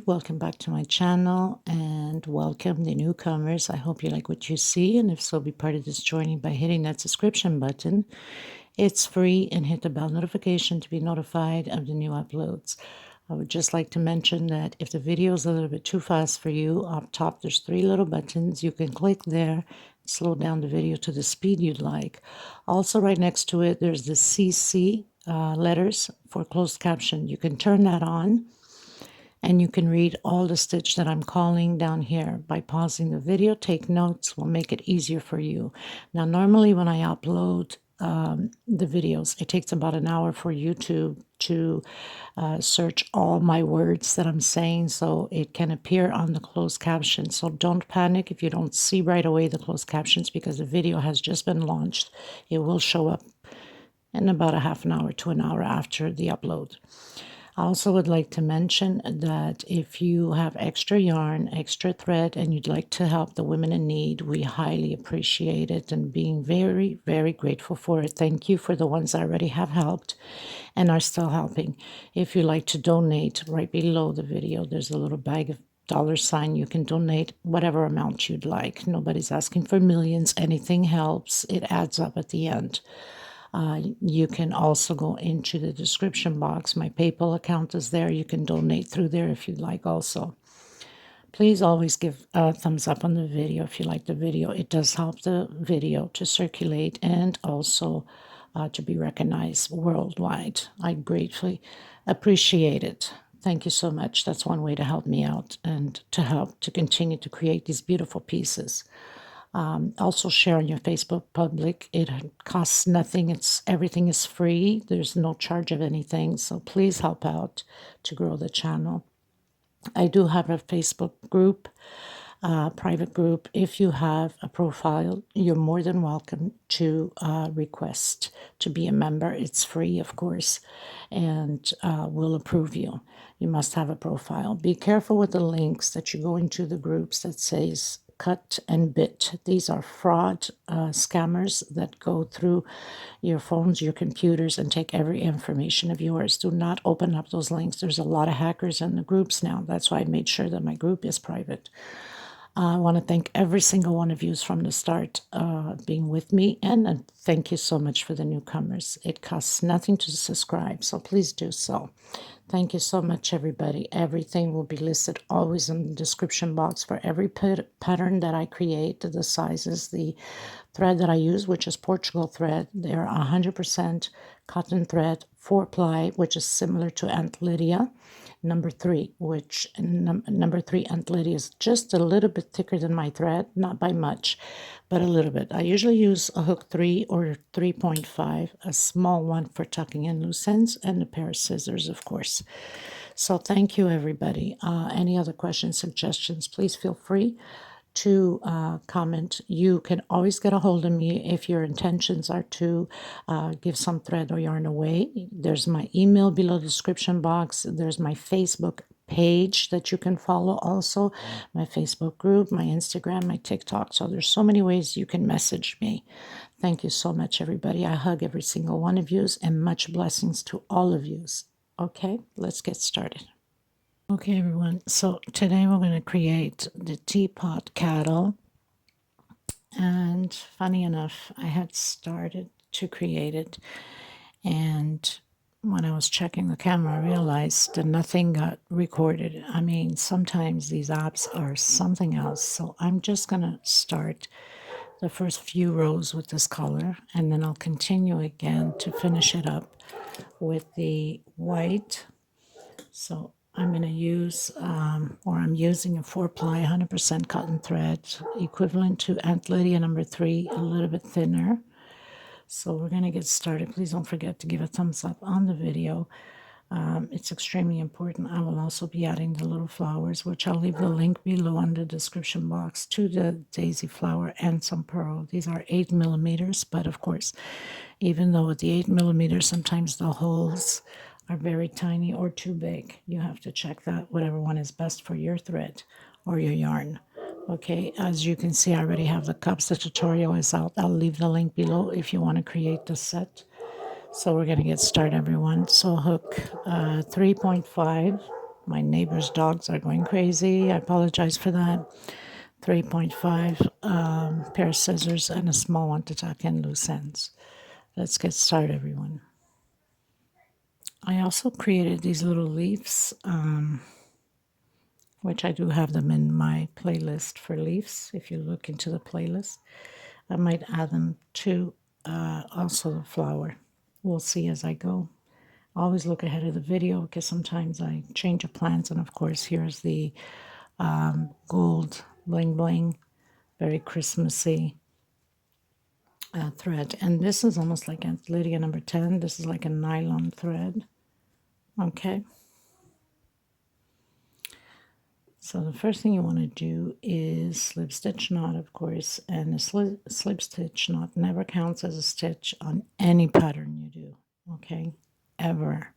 welcome back to my channel and welcome the newcomers. I hope you like what you see, and if so, be part of this journey by hitting that subscription button. It's free, and hit the bell notification to be notified of the new uploads. I would just like to mention that if the video is a little bit too fast for you, up top there's 3 little buttons. You can click there, slow down the video to the speed you'd like. Also, right next to it, there's the CC letters for closed caption. You can turn that on, and you can read all the stitch that I'm calling down here. By pausing the video, take notes, will make it easier for you. Now, normally when I upload the videos, it takes about an hour for YouTube to search all my words that I'm saying, so it can appear on the closed captions. So don't panic if you don't see right away the closed captions, because the video has just been launched. It will show up in about a half an hour to an hour after the upload. I also would like to mention that if you have extra yarn, extra thread, and you'd like to help the women in need, we highly appreciate it and being very, very grateful for it. Thank you for the ones I already have helped and are still helping. If you'd like to donate, right below the video, there's a little bag of $. You can donate whatever amount you'd like. Nobody's asking for millions. Anything helps. It adds up at the end. You can also go into the description box. My PayPal account is there. You can donate through there if you'd like also. Please always give a thumbs up on the video if you like the video. It does help the video to circulate and also to be recognized worldwide. I gratefully appreciate it. Thank you so much. That's one way to help me out and to help to continue to create these beautiful pieces. Also share on your Facebook public. It costs nothing. Everything is free. There's no charge of anything. So please help out to grow the channel. I do have a Facebook group, private group. If you have a profile, you're more than welcome to request to be a member. It's free, of course, and we'll approve you. You must have a profile. Be careful with the links that you go into the groups that says cut and bit. These are fraud scammers that go through your phones, your computers, and take every information of yours. Do not open up those links. There's a lot of hackers in the groups now. That's why I made sure that my group is private. I want to thank every single one of you from the start being with me, and thank you so much for the newcomers. It costs nothing to subscribe, so please do so. Thank you so much, everybody. Everything will be listed always in the description box for every pattern that I create, the sizes, the thread that I use, which is Portugal thread. They're 100% cotton thread, 4-ply, which is similar to Aunt Lydia. Number 3, which number 3 Aunt Lydia is just a little bit thicker than my thread, not by much, but a little bit. I usually use a hook 3 or 3.5, a small one for tucking in loose ends, and a pair of scissors, of course. So thank you, everybody. Any other questions, suggestions, please feel free to comment. You can always get a hold of me if your intentions are to give some thread or yarn away. There's my email below the description box. There's my Facebook page that you can follow also, my Facebook group, my Instagram, my TikTok. So there's so many ways you can message me. Thank you so much, everybody. I hug every single one of you, and much blessings to all of you. Okay, let's get started. Okay, everyone, so today we're going to create the teapot kettle, and funny enough, I had started to create it, and when I was checking the camera, I realized that nothing got recorded. I mean, sometimes these apps are something else, so I'm just going to start the first few rows with this color, and then I'll continue again to finish it up with the white. So I'm going to use, I'm using a 4-ply 100% cotton thread, equivalent to Aunt Lydia number 3, a little bit thinner. So we're going to get started. Please don't forget to give a thumbs up on the video. It's extremely important. I will also be adding the little flowers, which I'll leave the link below on the description box, to the daisy flower and some pearl. These are 8 millimeters, but of course, even though with the 8 millimeters, sometimes the holes are very tiny or too big. You have to check that, whatever one is best for your thread or your yarn. Okay, as you can see, I already have the cups. The tutorial is out. I'll leave the link below if you want to create the set. So we're going to get started, everyone. So hook 3.5 My neighbor's dogs are going crazy. I apologize for that. 3.5 pair of scissors and a small one to tuck in loose ends. Let's get started, everyone. I also created these little leaves, which I do have them in my playlist for leaves. If you look into the playlist, I might add them to also the flower. We'll see as I go. Always look ahead of the video because sometimes I change of plans. And of course, here's the gold bling bling, very Christmassy thread. And this is almost like Aunt Lydia number 10. This is like a nylon thread. Okay. So the first thing you want to do is slip stitch knot, of course, and a slip stitch knot never counts as a stitch on any pattern you do, okay, ever.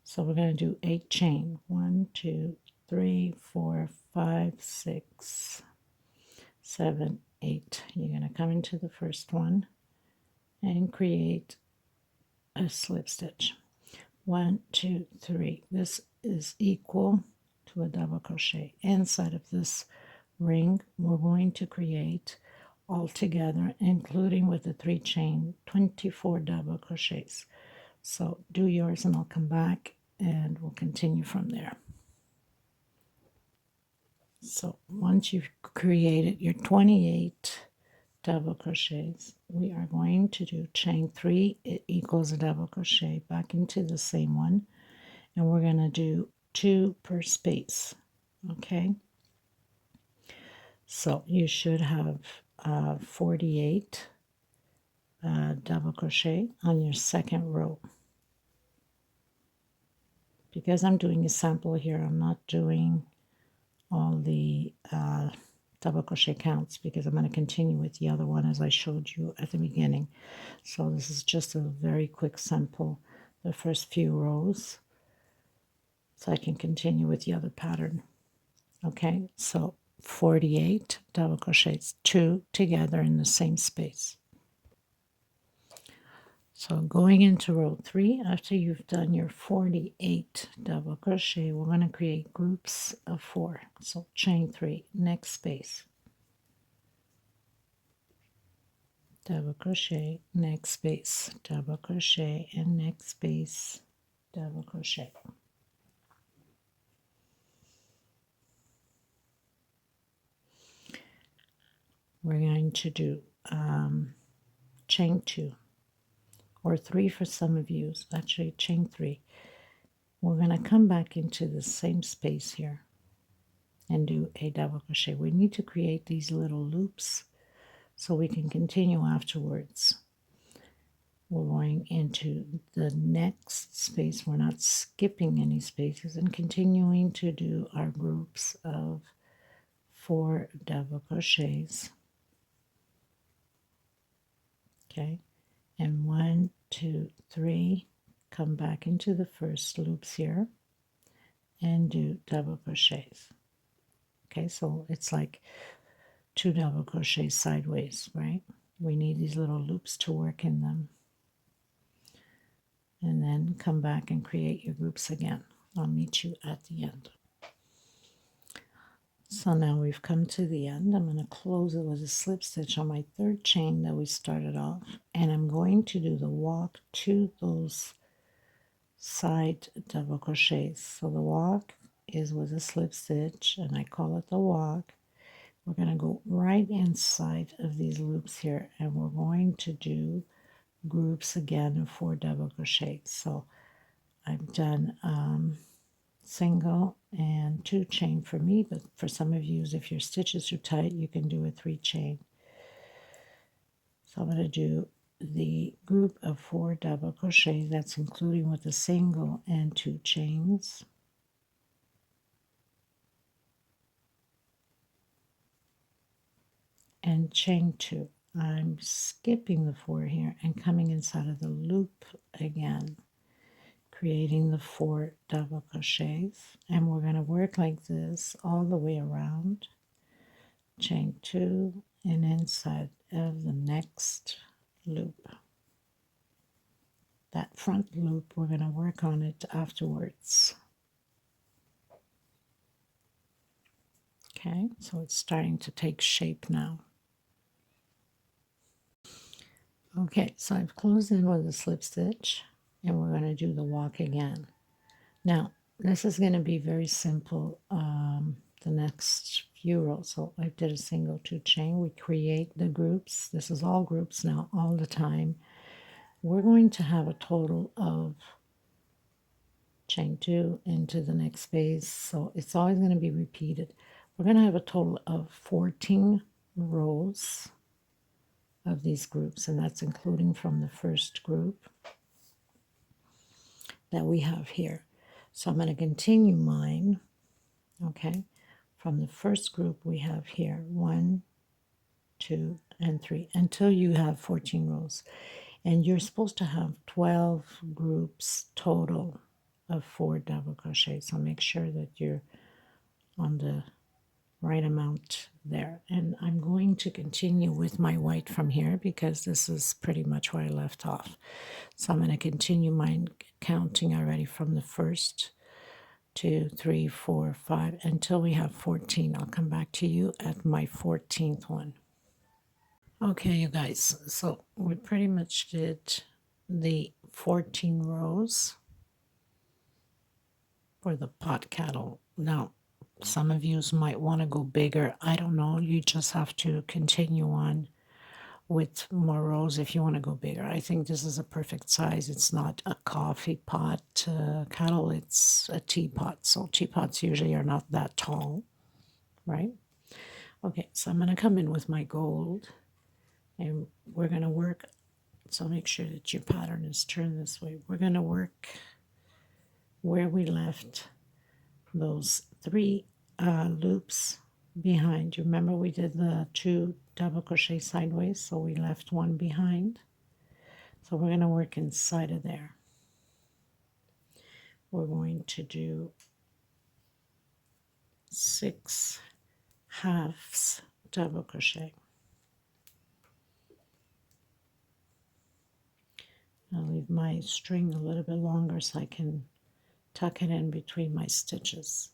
So we're going to do 8 chain. 1, 2, 3, 4, 5, 6, 7, 8. You're going to come into the first one and create a slip stitch. 1, 2, 3. This is equal to a double crochet. Inside of this ring, we're going to create all together, including with the 3 chain, 24 double crochets. So do yours and I'll come back and we'll continue from there. So once you've created your 28 double crochets, we are going to do chain 3. It equals a double crochet back into the same one, and we're going to do 2 per space. Okay, so you should have 48 double crochet on your second row. Because I'm doing a sample here, I'm not doing all the double crochet counts because I'm going to continue with the other one as I showed you at the beginning. So this is just a very quick sample, the first few rows, so I can continue with the other pattern. Okay, so 48 double crochets, 2 together in the same space. So going into row 3, after you've done your 48 double crochet, we're going to create groups of 4. So chain 3, next space, double crochet, next space, double crochet, and next space, double crochet. We're going to do chain 2 or 3 for some of you, actually chain 3. We're going to come back into the same space here and do a double crochet. We need to create these little loops so we can continue afterwards. We're going into the next space. We're not skipping any spaces and continuing to do our groups of 4 double crochets. Okay, and 1, 2, 3, come back into the first loops here and do double crochets. Okay, so it's like 2 double crochets sideways, right? We need these little loops to work in them. And then come back and create your groups again. I'll meet you at the end. So now we've come to the end. I'm going to close it with a slip stitch on my 3rd chain that we started off, and I'm going to do the walk to those side double crochets. So the walk is with a slip stitch, and I call it the walk. We're going to go right inside of these loops here, and we're going to do groups again of 4 double crochets. So I've done single and 2 chain for me, but for some of you, if your stitch is too tight, you can do a 3 chain. So I'm going to do the group of 4 double crochets, that's including with a single and 2 chains. And chain 2. I'm skipping the 4 here and coming inside of the loop again, creating the 4 double crochets, and we're going to work like this all the way around. Chain 2 and inside of the next loop. That front loop, we're going to work on it afterwards. Okay, so it's starting to take shape now. Okay, so I've closed in with a slip stitch, and we're going to do the walk again. Now, this is going to be very simple the next few rows. So I did a single 2 chain. We create the groups. This is all groups now, all the time. We're going to have a total of chain 2 into the next space. So it's always going to be repeated. We're going to have a total of 14 rows of these groups, and that's including from the first group that we have here. So I'm going to continue mine, okay, from the first group we have here 1, 2, and 3 until you have 14 rows. And you're supposed to have 12 groups total of 4 double crochets. So make sure that you're on the right amount there. And I'm going to continue with my white from here because this is pretty much where I left off. So I'm going to continue mine counting already from the first 2, 3, 4, 5 until we have 14. I'll come back to you at my 14th one. Okay, you guys, so we pretty much did the 14 rows for the pot kettle. Now, some of you might want to go bigger. I don't know. You just have to continue on with more rows if you want to go bigger. I think this is a perfect size. It's not a coffee pot kettle. It's a teapot. So teapots usually are not that tall, right? Okay, so I'm going to come in with my gold. And we're going to work, so make sure that your pattern is turned this way. We're going to work where we left those 3 loops behind. You remember we did the 2 double crochet sideways, so we left 1 behind. So we're going to work inside of there. We're going to do 6 halves double crochet. I'll leave my string a little bit longer so I can tuck it in between my stitches.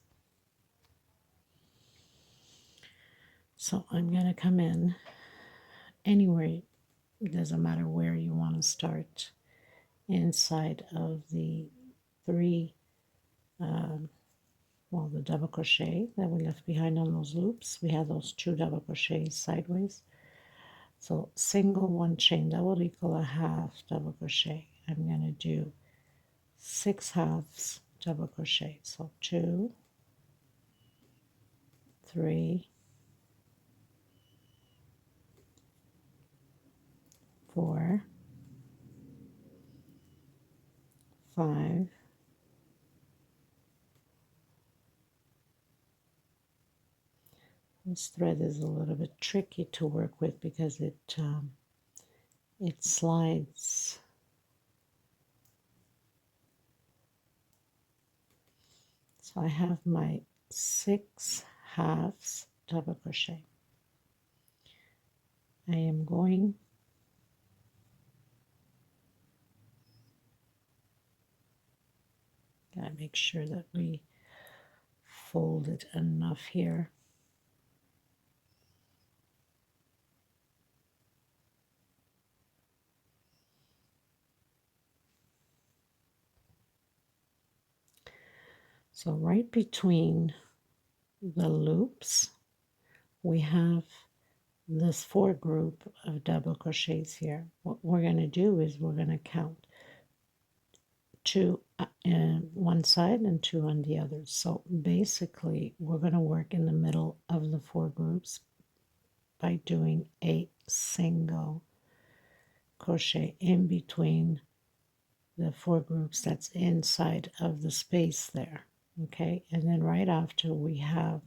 So I'm going to come in anywhere, it doesn't matter where you want to start, inside of the 3, the double crochet that we left behind on those loops. We have those 2 double crochets sideways. So single 1 chain, that will equal a half double crochet. I'm going to do 6 halves double crochet. So 2, 3, 4, 5, 'This thread is a little bit tricky to work with because it slides. So I have my 6 halves double crochet. I am going gotta make sure that we fold it enough here. So right between the loops, we have this 4 group of double crochets here. What we're going to do is we're going to count 2 on one side and 2 on the other. So basically, we're going to work in the middle of the 4 groups by doing a single crochet in between the 4 groups that's inside of the space there. Okay, and then right after we have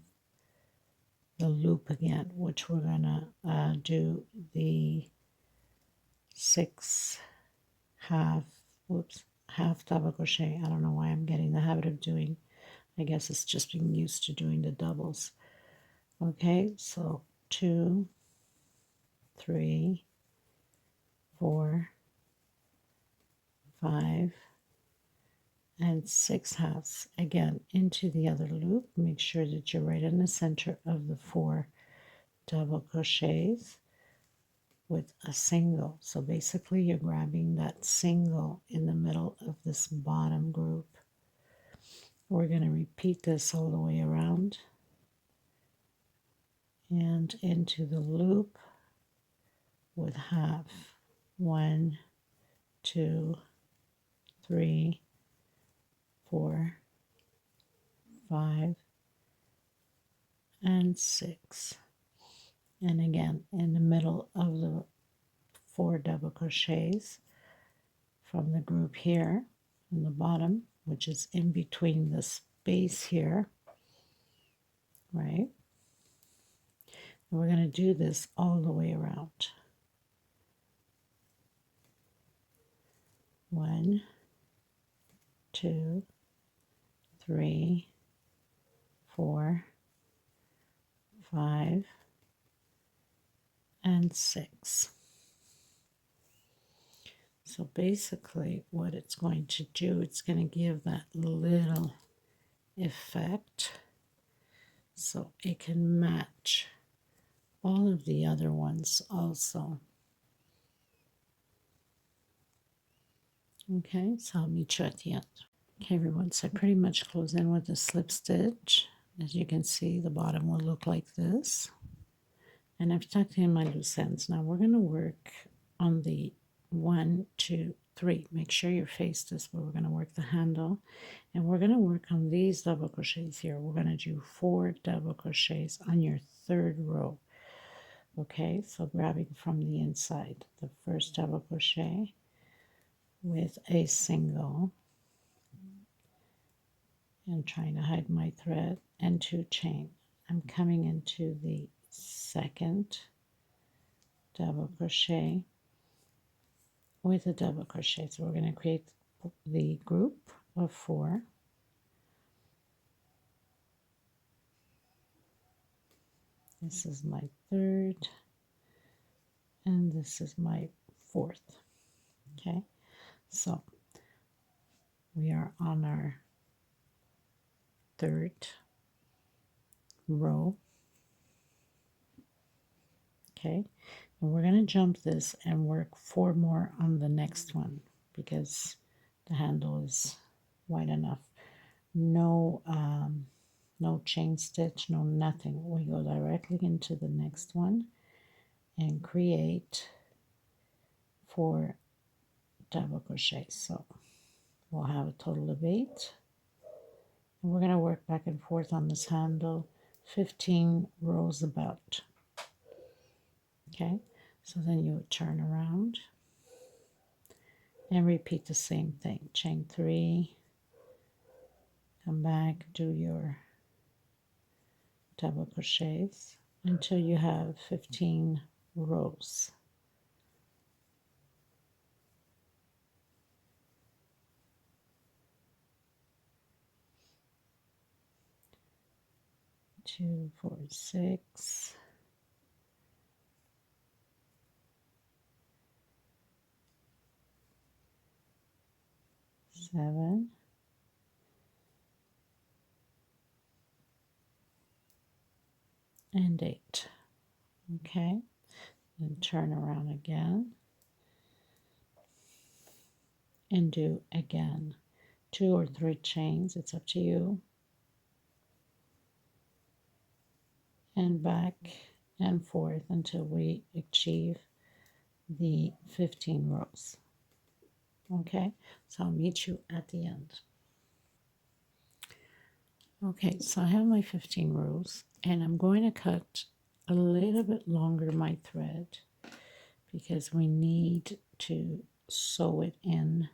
the loop again, which we're gonna do the 6 half double crochet. I don't know why I'm getting the habit of doing, I guess it's just being used to doing the doubles. Okay, so 2, 3, 4, 5, and 6 halves again into the other loop. Make sure that you're right in the center of the 4 double crochets with a single. So basically you're grabbing that single in the middle of this bottom group. We're going to repeat this all the way around and into the loop with half. 1, 2, 3, 4, 5, and 6. And again, in the middle of the 4 double crochets from the group here in the bottom, which is in between the space here, right? And we're going to do this all the way around. 1, 2, 3, 4, 5, and 6. So basically what it's going to do, it's going to give that little effect so it can match all of the other ones also. Okay, so I'll meet you at the end. Okay everyone, so I pretty much close in with a slip stitch. As you can see, the bottom will look like this. And I've tucked in my loose ends. Now we're going to work on the 1, 2, 3. Make sure you're faced this way. We're going to work the handle. And we're going to work on these double crochets here. We're going to do 4 double crochets on your 3rd row. Okay, so grabbing from the inside, the first double crochet with a single and trying to hide my thread and 2 chain. I'm coming into the 2nd double crochet with a double crochet. So we're going to create the group of 4. This is my 3rd and this is my 4th. Okay, so we are on our 3rd row. Okay, and we're going to jump this and work 4 more on the next one because the handle is wide enough. No no chain stitch, no nothing. We go directly into the next one and create 4 double crochets. So we'll have a total of 8. And we're going to work back and forth on this handle 15 rows about. Okay, so then you would turn around and repeat the same thing. Chain 3, come back, do your double crochets until you have 15 rows. Two, 4, 6, 7, and 8. Okay, then turn around again and do again 2 or 3 chains, it's up to you, and back and forth until we achieve the 15 rows. Okay, so I'll meet you at the end. Okay, so I have my 15 rows and I'm going to cut a little bit longer my thread because we need to sew it in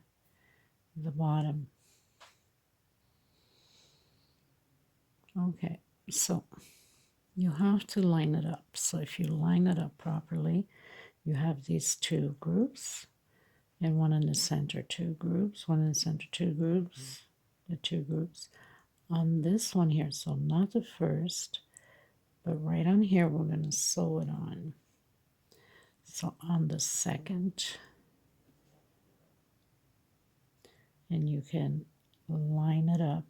the bottom. Okay, so you have to line it up. So if you line it up properly, you have these 2 groups and one in the center, 2 groups, one in the center, 2 groups, the 2 groups on this one here. So not the first, but right on here we're going to sew it on. So on the 2nd, and you can line it up.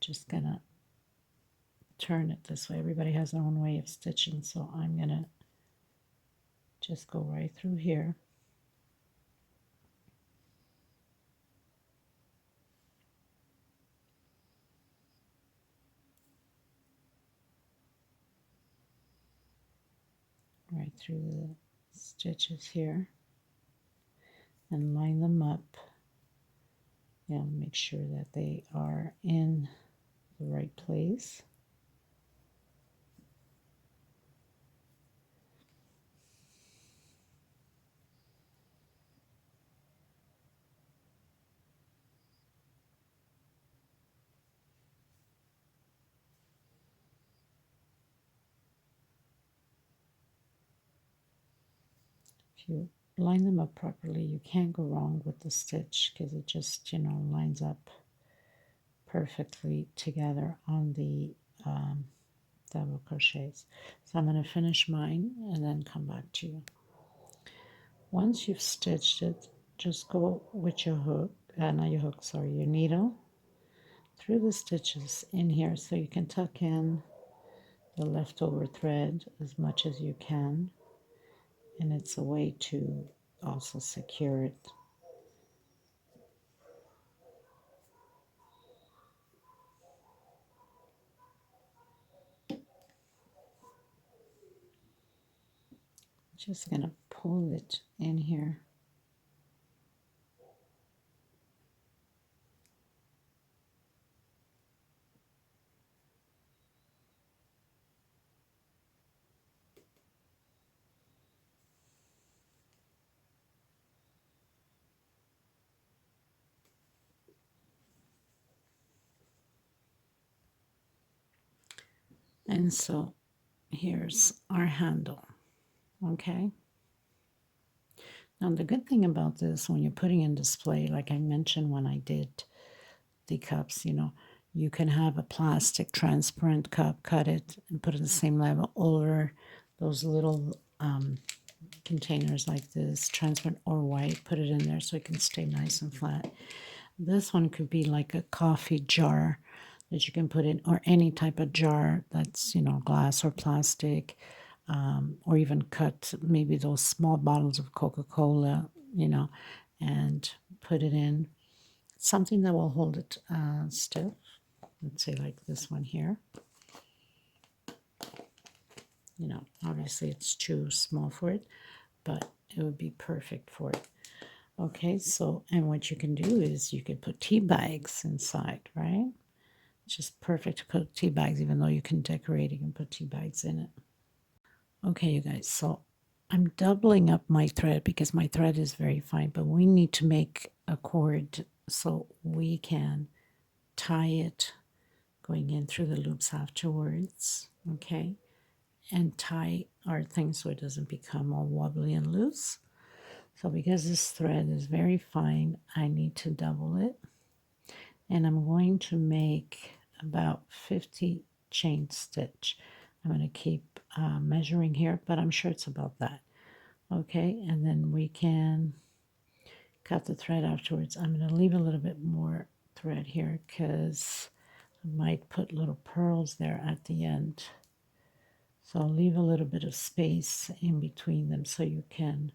Just gonna turn it this way. Everybody has their own way of stitching, so I'm gonna just go right through here. Right through the stitches here and line them up. And make sure that they are in the right place. If you line them up properly, you can't go wrong with the stitch because it just, you know, lines up perfectly together on the double crochets. So I'm going to finish mine and then come back to you. Once you've stitched it, just go with your hook, not your hook, sorry, your needle through the stitches in here so you can tuck in the leftover thread as much as you can, and it's a way to also secure it. Just gonna pull it in here. And so here's our handle, okay? Now the good thing about this, when you're putting in display, like I mentioned when I did the cups, you know, you can have a plastic transparent cup, cut it and put it the same level over those little containers like this, transparent or white, put it in there so it can stay nice and flat. This one could be like a coffee jar that you can put in, or any type of jar that's, you know, glass or plastic, or even cut maybe those small bottles of Coca-Cola, you know, and put it in. Something that will hold it still. Let's say like this one here. You know, obviously it's too small for it, but it would be perfect for it. Okay, so, and what you can do is you can put tea bags inside, right? It's just perfect to put tea bags, even though you can decorate it and put tea bags in it. Okay, you guys, so I'm doubling up my thread because my thread is very fine, but we need to make a cord so we can tie it going in through the loops afterwards, okay? And tie our thing so it doesn't become all wobbly and loose. So because this thread is very fine, I need to double it. And I'm going to make about 50 chain stitch. I'm going to keep measuring here, but I'm sure it's about that. Okay, and then we can cut the thread afterwards. I'm going to leave a little bit more thread here because I might put little pearls there at the end. So I'll leave a little bit of space in between them so you can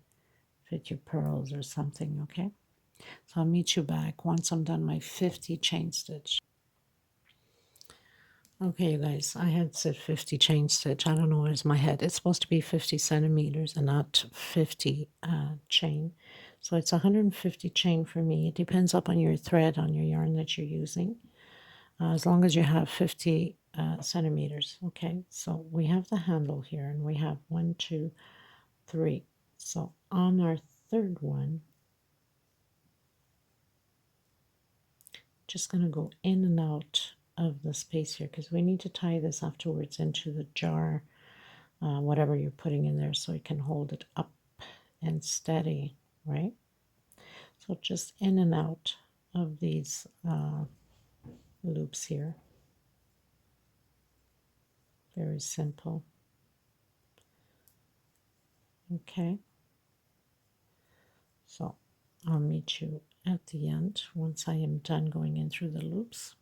fit your pearls or something, okay? So I'll meet you back once I'm done my 50 chain stitch. Okay, you guys, I had said 50 chain stitch. I don't know where's my head. It's supposed to be 50 centimeters and not 50 chain. So it's 150 chain for me. It depends upon your thread, on your yarn that you're using. As long as you have 50 centimeters. Okay, so we have the handle here, and we have 1, 2, 3. So on our third one, just going to go in and out of the space here because we need to tie this afterwards into the jar, whatever you're putting in there, so it can hold it up and steady, right? So just in and out of these loops here. Very simple. Okay. So I'll meet you at the end once I am done going in through the loops.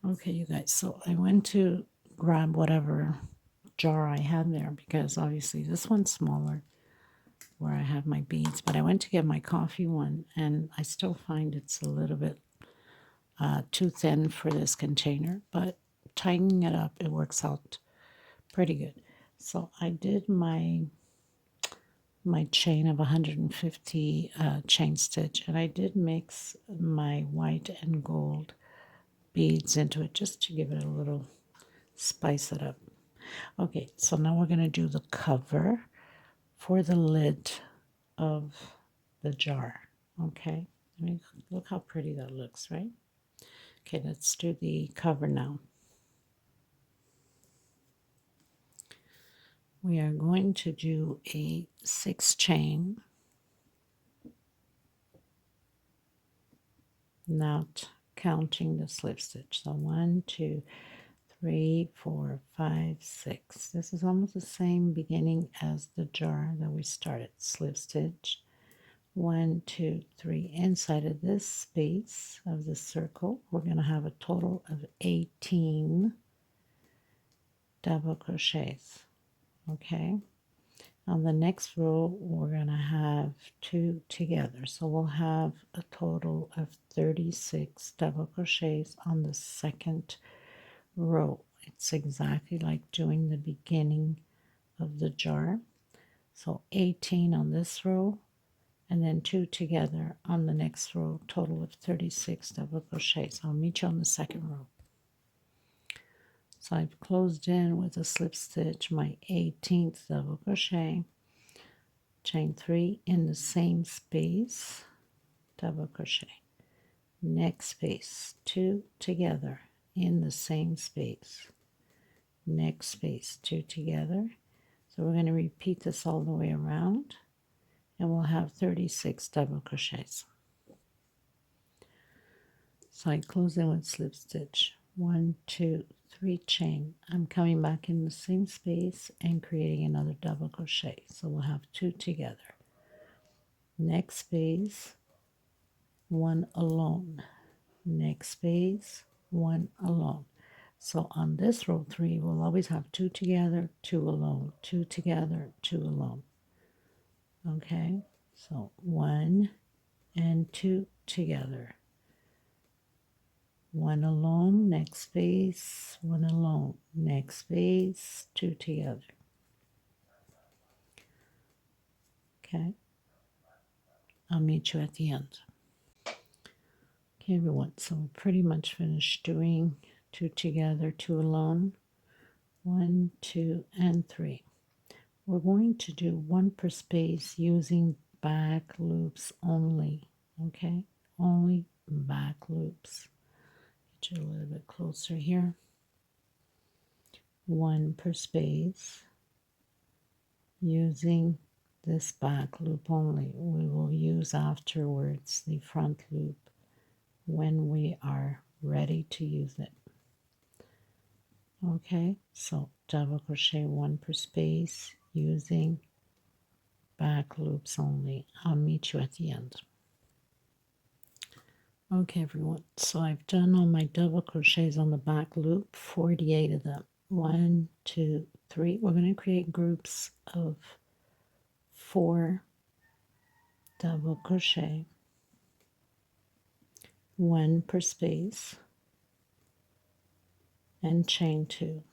Okay, you guys, so I went to grab whatever jar I had there because obviously this one's smaller where I have my beads, but I went to get my coffee one and I still find it's a little bit too thin for this container, but tightening it up, it works out pretty good. So I did my chain of 150 chain stitch, and I did mix my white and gold beads into it just to give it a little spice it up. Okay, so now we're going to do the cover for the lid of the jar. Okay, I mean, look how pretty that looks, right? Okay, let's do the cover now. We are going to do a 6 chain, not counting the slip stitch. So 1, 2, 3, 4, 5, 6. This is almost the same beginning as the jar that we started. Slip stitch. 1, 2, 3. Inside of this space of the circle, we're going to have a total of 18 double crochets. Okay. On the next row, we're going to have 2 together. So we'll have a total of 36 double crochets on the second row. It's exactly like doing the beginning of the jar. So 18 on this row, and then 2 together on the next row, total of 36 double crochets. I'll meet you on the second row. So I've closed in with a slip stitch my 18th double crochet, chain 3 in the same space, double crochet, next space, 2 together in the same space, next space, 2 together. So we're going to repeat this all the way around, and we'll have 36 double crochets. So I close in with slip stitch, 1, 2, 3 chain. I'm coming back in the same space and creating another double crochet. So we'll have 2 together. Next space, 1 alone. Next space, 1 alone. So on this row 3, we'll always have 2 together, 2 alone, 2 together, 2 alone. Okay, so 1 and 2 together. 1 alone, next space, 1 alone, next space, 2 together. Okay, I'll meet you at the end. Okay, everyone, so we're pretty much finished doing 2 together, 2 alone, 1, 2, and 3. We're going to do 1 per space using back loops only. Okay, only back loops. Get you a little bit closer here. 1 per space using this back loop only. We will use afterwards the front loop when we are ready to use it. Okay, so double crochet 1 per space using back loops only. I'll meet you at the end. Okay, everyone, so I've done all my double crochets on the back loop, 48 of them. 1, 2, 3. We're going to create groups of 4 double crochet, 1 per space, and chain 2.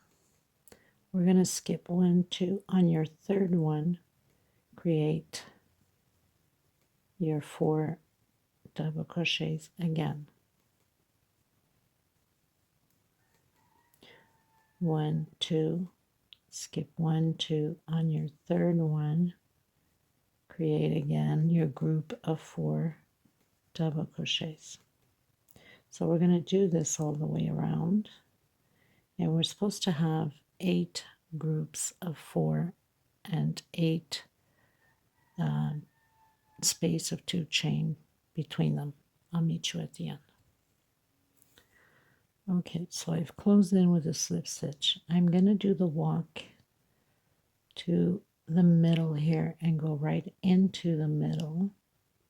We're going to skip 1, 2. On your third one, create your 4 double crochets again. 1, 2, skip 1, 2. On your third one, create again your group of 4 double crochets. So we're going to do this all the way around, and we're supposed to have 8 groups of 4 and 8 space of 2 chain between them. I'll meet you at the end. Okay, so I've closed in with a slip stitch. I'm going to do the walk to the middle here and go right into the middle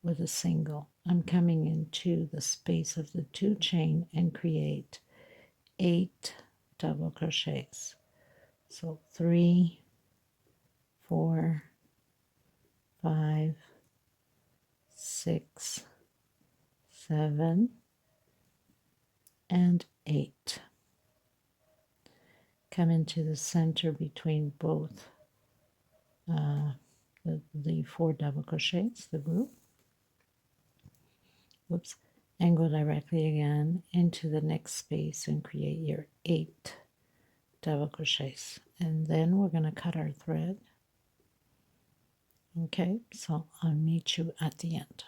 with a single. I'm coming into the space of the 2 chain and create 8 double crochets. So 3, 4, 5, 6, 7, and 8. Come into the center between both the 4 double crochets, the group. Whoops. And go directly again into the next space and create your 8 double crochets. And then we're going to cut our thread. Okay, so I'll meet you at the end.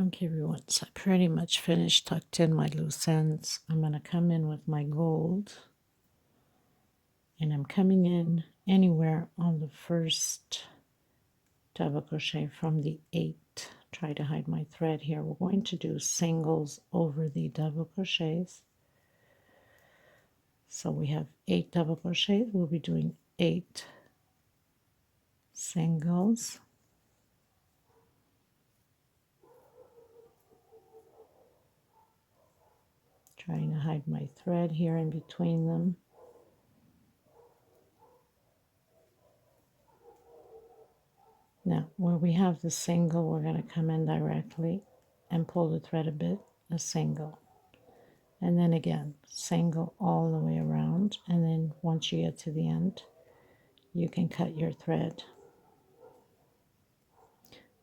Okay, everyone, so I pretty much finished, tucked in my loose ends. I'm going to come in with my gold. And I'm coming in anywhere on the first double crochet from the 8. Try to hide my thread here. We're going to do singles over the double crochets. So we have 8 double crochets. We'll be doing 8 singles. Trying to hide my thread here in between them. Now, where we have the single, we're going to come in directly and pull the thread a bit, a single. And then again, single all the way around. And then once you get to the end, you can cut your thread.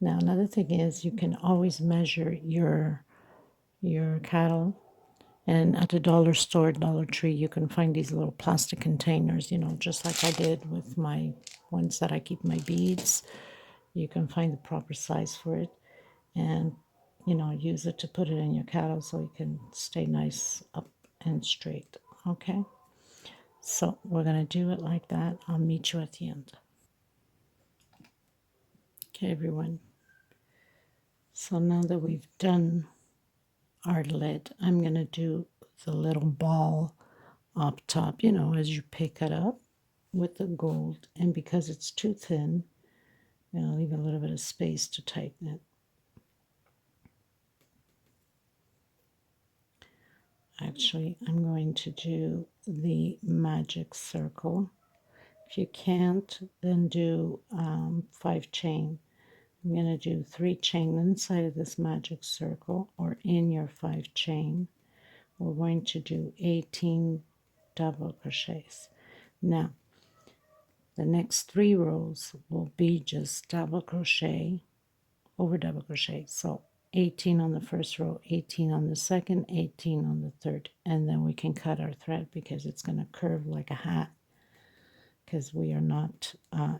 Now, another thing is you can always measure your cattle. And at the dollar store, Dollar Tree, you can find these little plastic containers, you know, just like I did with my ones that I keep my beads. You can find the proper size for it and, you know, use it to put it in your cattle so it can stay nice up and straight. Okay, so we're going to do it like that. I'll meet you at the end. Okay, everyone. So now that we've done our lid, I'm going to do the little ball up top, you know, as you pick it up with the gold. And because it's too thin, I'll leave a little bit of space to tighten it. Actually, I'm going to do the magic circle. If you can't, then do 5 chain. I'm going to do 3 chain inside of this magic circle or in your 5 chain. We're going to do 18 double crochets. Now, the next 3 rows will be just double crochet over double crochet. So 18 on the first row, 18 on the second, 18 on the third, and then we can cut our thread because it's going to curve like a hat because we are not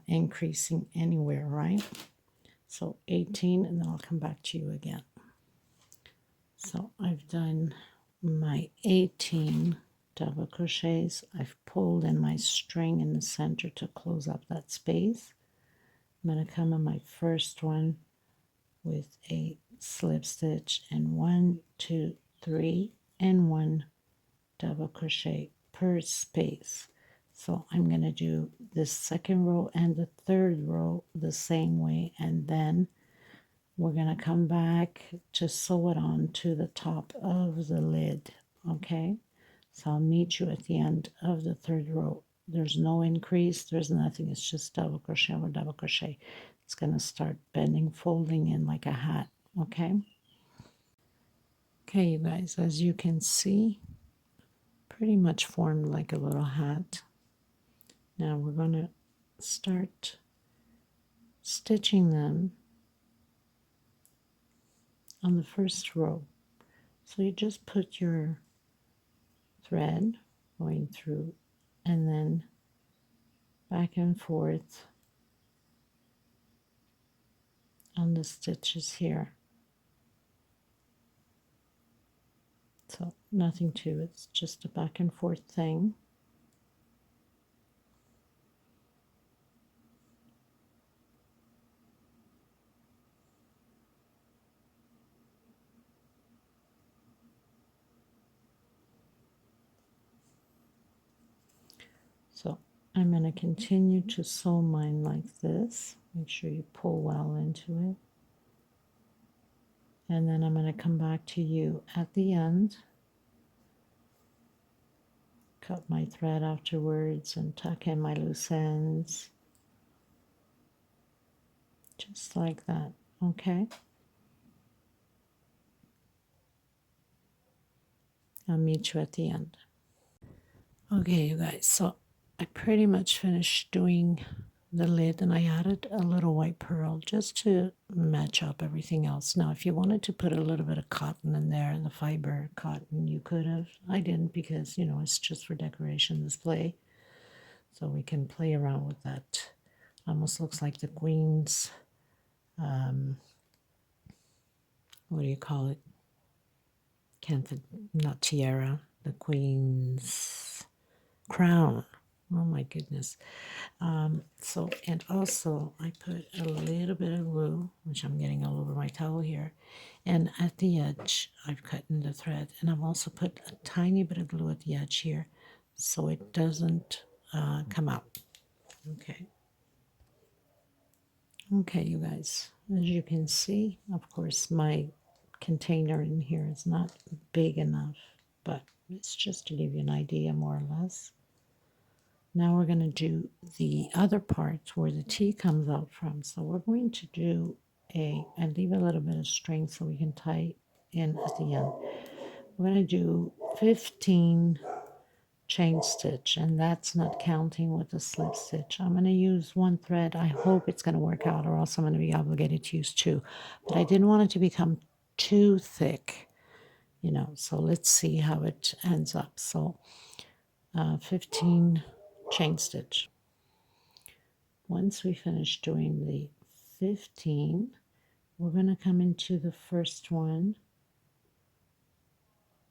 increasing anywhere, right? So 18, and then I'll come back to you again. So I've done my 18 double crochets. I've pulled in my string in the center to close up that space. I'm going to come on my first one with a slip stitch and 1, 2, 3, and 1 double crochet per space. So I'm going to do the second row and the third row the same way, and then we're going to come back to sew it on to the top of the lid. Okay, so I'll meet you at the end of the third row. There's no increase, there's nothing, it's just double crochet over double crochet. It's going to start bending, folding in like a hat. Okay, you guys, as you can see, pretty much formed like a little hat. Now we're going to start stitching them on the first row. So you just put your thread going through and then back and forth on the stitches here. So nothing to it, it's just a back and forth thing. So I'm going to continue to sew mine like this. Make sure you pull well into it. And then I'm going to come back to you at the end, cut my thread afterwards and tuck in my loose ends, just like that, okay? I'll meet you at the end. Okay, you guys, so I pretty much finished doing the lid, and I added a little white pearl just to match up everything else. Now, if you wanted to put a little bit of cotton in there, the fiber cotton, you could have. I didn't because, you know, it's just for decoration display. So we can play around with that. Almost looks like the queen's, what do you call it? Can't think, not tiara, the queen's crown. Oh my goodness. So, and also I put a little bit of glue, which I'm getting all over my towel here. And at the edge, I've cut in the thread. And I've also put a tiny bit of glue at the edge here so it doesn't come out. Okay. Okay, you guys, as you can see, of course, my container in here is not big enough, but it's just to give you an idea more or less. Now we're going to do the other parts where the tea comes out from. So we're going to do and leave a little bit of string so we can tie in at the end. We're going to do 15 chain stitch, and that's not counting with the slip stitch. I'm going to use one thread. I hope it's going to work out, or else I'm going to be obligated to use two. But I didn't want it to become too thick, you know, so let's see how it ends up. So 15 chain stitch. Once we finish doing the 15, we're going to come into the first one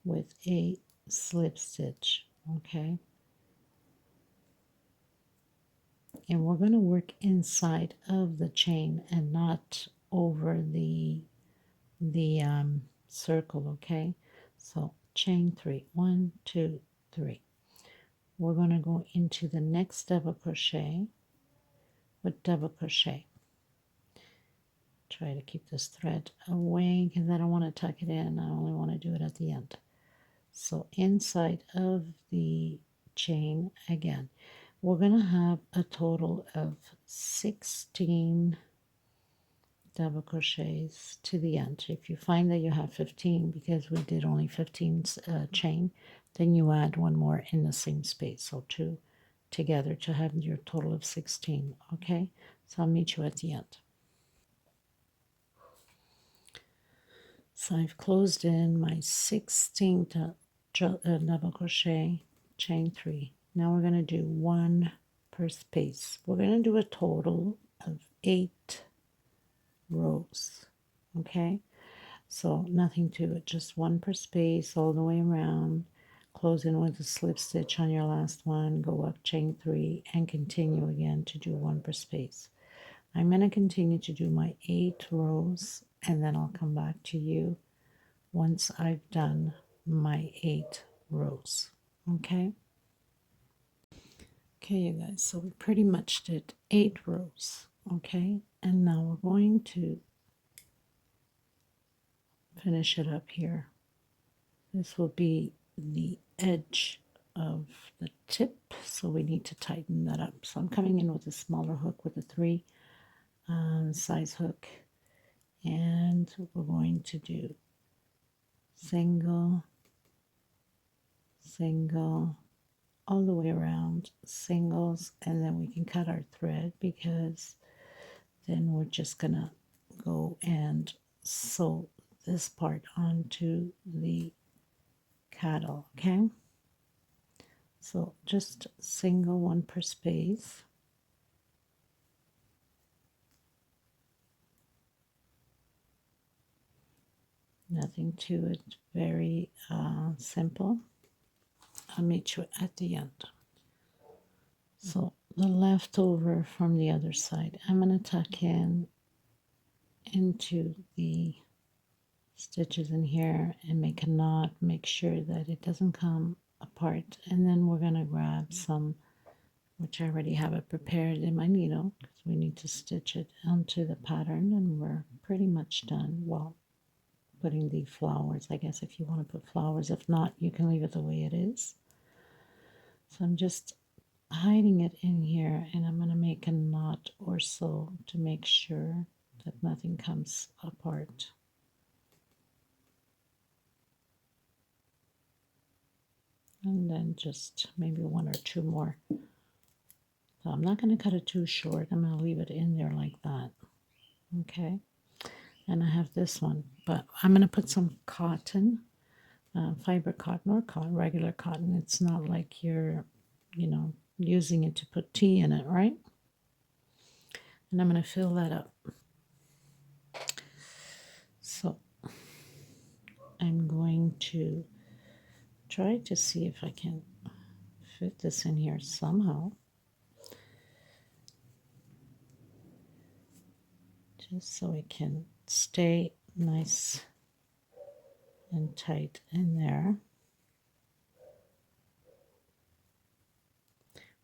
with a slip stitch, okay? And we're going to work inside of the chain and not over the circle, okay? So chain 3, 1, 2, 3. We're going to go into the next double crochet with double crochet. Try to keep this thread away because I don't want to tuck it in. I only want to do it at the end. So inside of the chain again, we're going to have a total of 16 double crochets to the end. If you find that you have 15, because we did only 15 chain, then you add one more in the same space. So 2 together to have your total of 16. Okay, so I'll meet you at the end. So I've closed in my 16th double crochet, chain 3. Now we're going to do 1 per space. We're going to do a total of 8 rows. Okay, so nothing to it, just 1 per space all the way around. Close in with a slip stitch on your last one, go up chain 3, and continue again to do 1 per space. I'm going to continue to do my 8 rows, and then I'll come back to you once I've done my 8 rows. Okay? Okay, you guys, so we pretty much did 8 rows. Okay, and now we're going to finish it up here. This will be the edge of the tip, so we need to tighten that up. So I'm coming in with a smaller hook with a 3 size hook, and we're going to do single, single, all the way around, singles, and then we can cut our thread because then we're just gonna go and sew this part onto the kettle. Okay, so just single, 1 per space. Nothing to it, very simple. I'll meet you at the end. So the leftover from the other side, I'm going to tuck in into the stitches in here and make a knot, make sure that it doesn't come apart, and then we're going to grab some, which I already have it prepared in my needle because we need to stitch it onto the pattern, and we're pretty much done. Well, putting the flowers, I guess, if you want to put flowers. If not, you can leave it the way it is. So I'm just hiding it in here, and I'm going to make a knot or so to make sure that nothing comes apart. And then just maybe one or two more. So I'm not going to cut it too short. I'm going to leave it in there like that. Okay. And I have this one, but I'm going to put some cotton, fiber cotton or cotton, regular cotton. It's not like you're, using it to put tea in it, right? And I'm going to fill that up. So I'm going to try to see if I can fit this in here somehow. Just so it can stay nice and tight in there.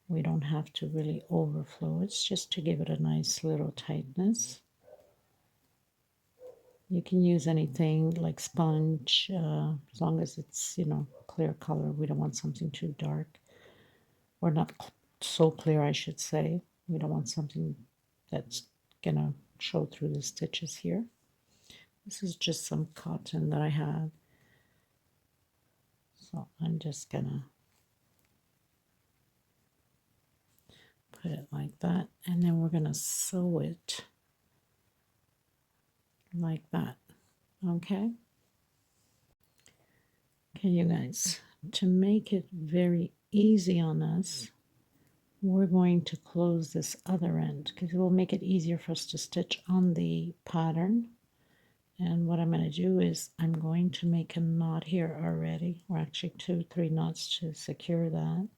We don't have to really overflow. It's just to give it a nice little tightness. You can use anything like sponge, as long as it's, clear color. We don't want something too dark, or not so clear, I should say. We don't want something that's gonna show through the stitches here. This is just some cotton that I have. So I'm just gonna put it like that, and then we're gonna sew it like that. Okay, you guys, to make it very easy on us, we're going to close this other end because it will make it easier for us to stitch on the pattern. And what I'm going to do is I'm going to make a knot here already, or actually 2-3 knots to secure that.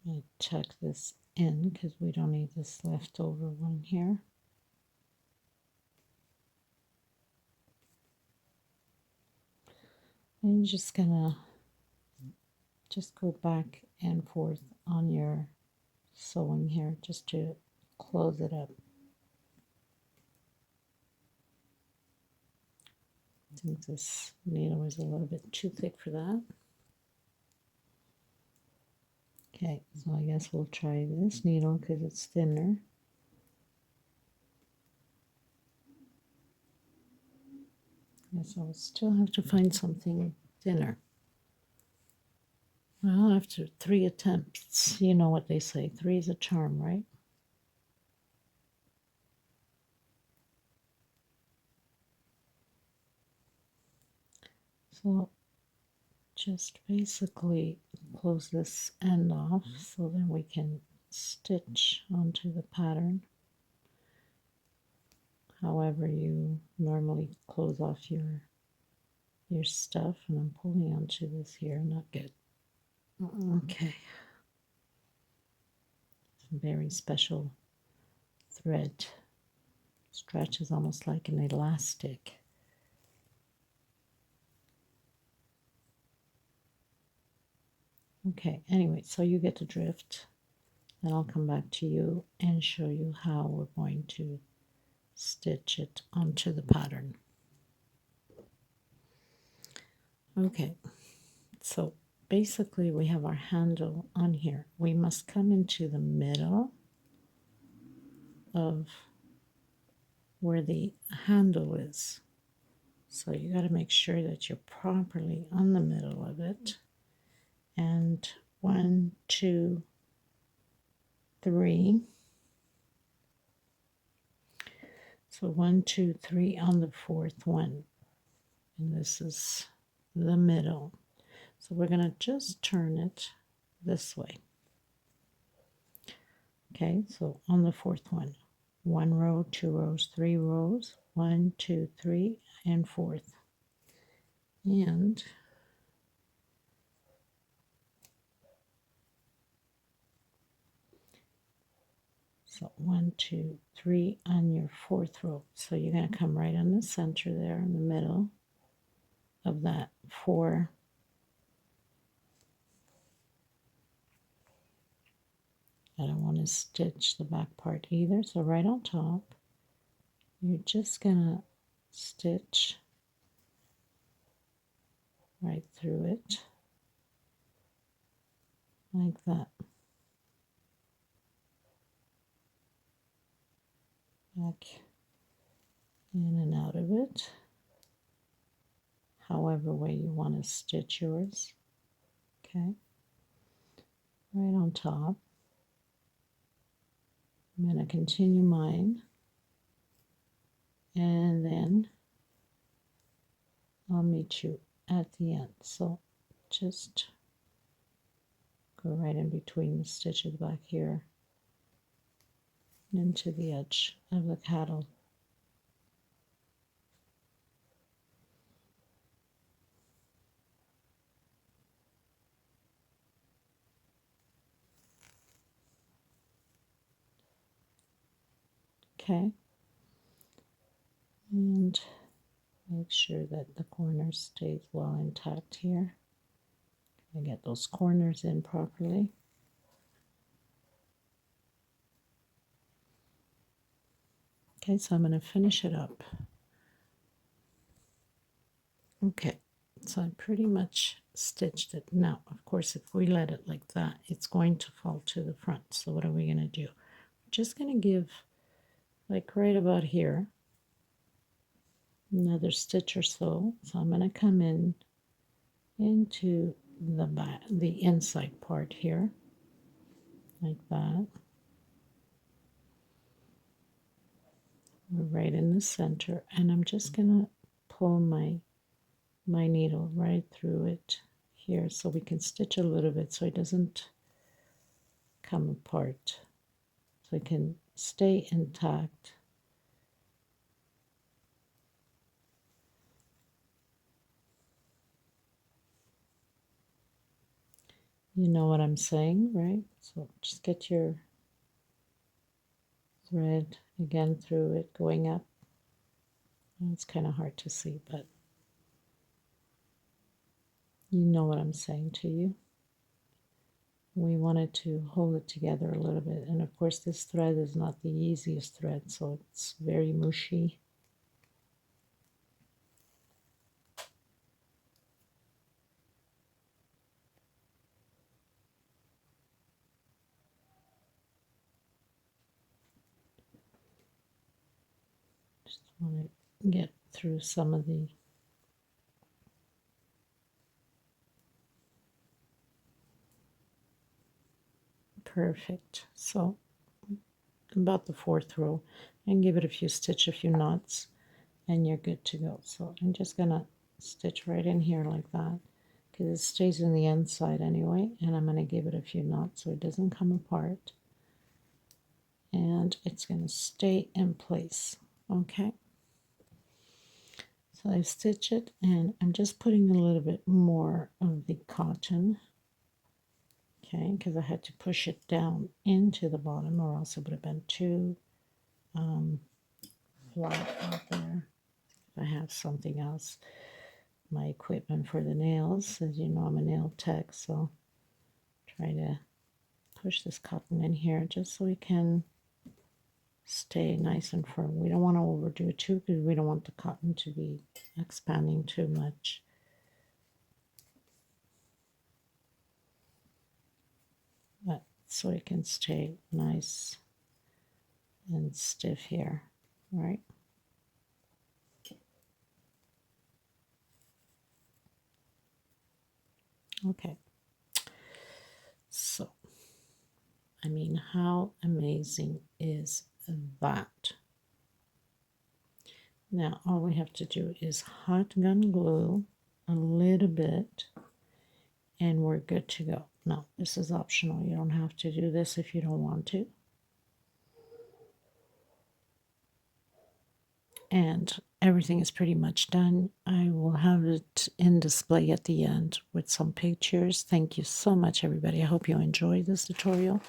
I tuck this in because we don't need this leftover one here. And you're just gonna go back and forth on your sewing here just to close it up. I think this needle is a little bit too thick for that. Okay, so I guess we'll try this needle because it's thinner. Yes, I'll still have to find something thinner. Well, after 3 attempts, you know what they say, 3 is a charm, right? So just basically close this end off so then we can stitch onto the pattern however you normally close off your stuff. And I'm pulling onto this here, not good. Okay, some very special thread, stretches almost like an elastic. Okay, anyway, so you get the drift. Then I'll come back to you and show you how we're going to stitch it onto the pattern. Okay, so basically we have our handle on here. We must come into the middle of where the handle is. So you got to make sure that you're properly on the middle of it. And 1, 2, 3. So 1, 2, 3 on the 4th one. And this is the middle. So we're going to just turn it this way. Okay, so on the 4th one, 1 row, 2 rows, 3 rows, 1, 2, 3, and 4th. And so 1, 2, 3 on your 4th row. So you're going to come right in the center there in the middle. of that 4. I don't want to stitch the back part either, so right on top, you're just gonna stitch right through it like that. Back in and out of it, however way you want to stitch yours. Okay, right on top. I'm going to continue mine, and then I'll meet you at the end. So just go right in between the stitches back here into the edge of the kettle. Okay, and make sure that the corner stays well intact here. I get those corners in properly. Okay, so I'm going to finish it up. Okay, so I pretty much stitched it. Now, of course, if we let it like that, it's going to fall to the front. So what are we going to do? We're just going to give, like right about here, another stitch or so. So I'm going to come in into the back, the inside part here, like that. We're right in the center, and I'm just going to pull my needle right through it here so we can stitch a little bit so it doesn't come apart, so it can stay intact. You know what I'm saying, right? So just get your thread again through it going up. It's kind of hard to see, but you know what I'm saying to you. We wanted to hold it together a little bit, and of course this thread is not the easiest thread, so it's very mushy. Just want to get through some of the perfect. So about the 4th row, and give it a few knots, and you're good to go. So I'm just gonna stitch right in here like that, because it stays in the inside anyway, and I'm gonna give it a few knots so it doesn't come apart, and it's gonna stay in place. Okay, so I stitch it, and I'm just putting a little bit more of the cotton, okay, because I had to push it down into the bottom, or else it would have been too flat out there. If I have something else, my equipment for the nails, as you know, I'm a nail tech, so try to push this cotton in here just so it can stay nice and firm. We don't want to overdo it too, because we don't want the cotton to be expanding too much. But so it can stay nice and stiff here, right? Okay, so I mean, how amazing is that? Now all we have to do is hot gun glue a little bit, and we're good to go. Now this is optional, you don't have to do this if you don't want to. And everything is pretty much done. I will have it in display at the end with some pictures. Thank you so much, everybody. I hope you enjoyed this tutorial.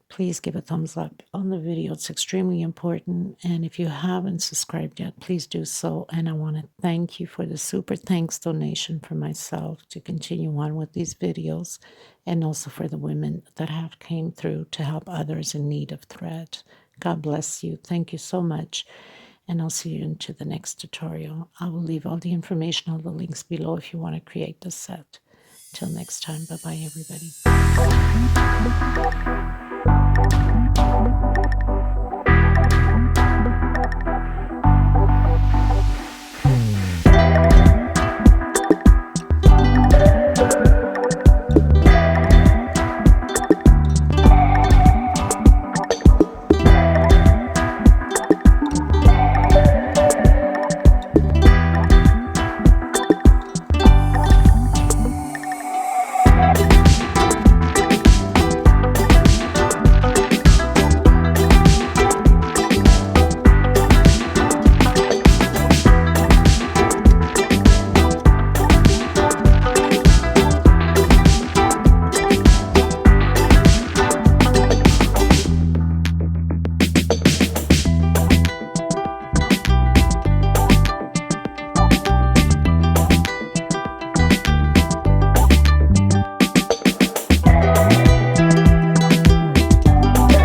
please give a thumbs up on the video. It's extremely important. And if you haven't subscribed yet, please do so. And I want to thank you for the super thanks donation for myself to continue on with these videos, and also for the women that have came through to help others in need of thread. God bless you. Thank you so much. And I'll see you into the next tutorial. I will leave all the information, all the links below if you want to create the set. Till next time, bye-bye, everybody.